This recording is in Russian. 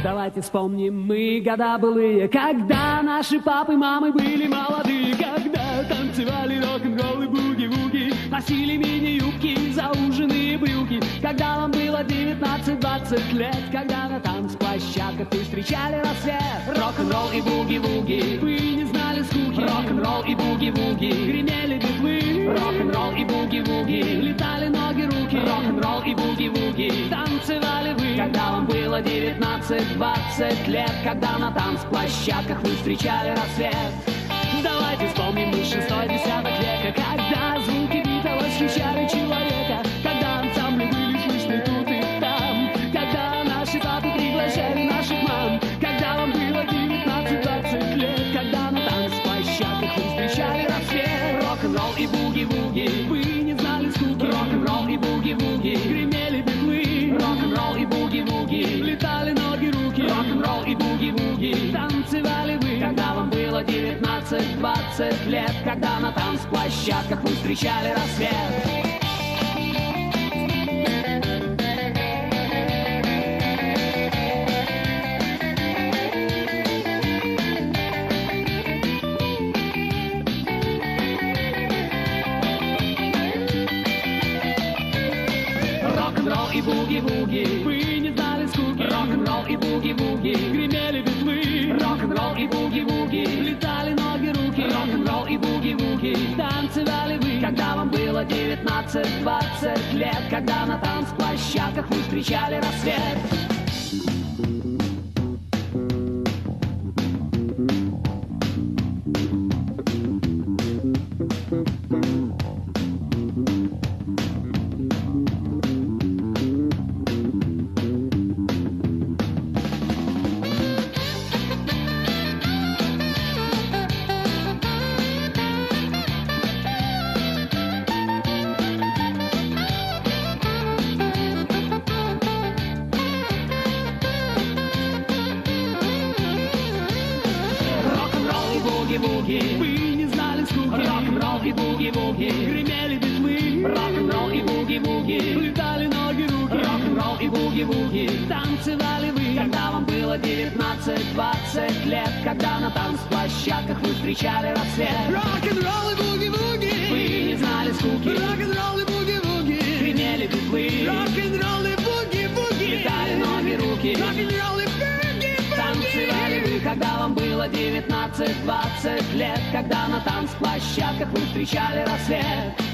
Давайте вспомним мы года былые, когда наши папы, мамы были молодые, когда танцевали рок-н-ролл и буги-вуги, носили мини-юбки, зауженные брюки, когда вам было 19-20 лет, когда на танцплощадках вы встречали рассвет. Рок-н-ролл и буги-вуги, вы не знали скуки, рок-н-ролл и буги-вуги, гремели битлы, рок-н-ролл и буги-вуги, летали ноги, руки, рок-н-ролл и буги-вуги, танцевали вы, когда вам было 19-20 лет, когда на танцплощадках вы встречали рассвет. Давайте вспомним мы 6-й десяток века, когда звуки бита восхищали человека, когда ансамбли были слышны тут и там, когда наши папы приглашали наших мам, когда вам было 19-20 лет, когда на танцплощадках вы встречали рассвет. Рок-н-ролл и буги-вуги, вы не знали скуки, рок-н-ролл и буги-вуги, гремели битлы, рок-н-ролл и буги-вуги, летали ноги, руки, рок-н-ролл и буги-вуги, танцевали вы, когда вам было 19-20 лет, когда на танцплощадках вы встречали рассвет. Рок-н-ролл и буги-вуги, вы не знали скуки, рок-н-ролл и буги-вуги, гремели битлы, рок-н-ролл и буги-вуги, летали ноги, руки, рок-н-ролл и буги-вуги, танцевали вы, когда вам было 19-20 лет, когда на танцплощадках вы встречали рассвет. Буги-вуги, вы не знали скуки, рок-н-ролл и буги-вуги, гремели битлы, рок-н-ролл и буги-вуги, летали ноги, руки, рок-н-ролл и буги-вуги, танцевали вы, когда вам было 19-20 лет, когда на танцплощадках вы встречали рассвет. Рок-н-ролл и буги-вуги, вы не знали скуки, рок-н-ролл и буги-вуги, гремели битлы, рок-н-ролл и буги-вуги, летали ноги, руки, рок-н-ролл и буги-вуги, танцевали вы, когда вам было 19-20 лет, когда на танцплощадках вы встречали рассвет.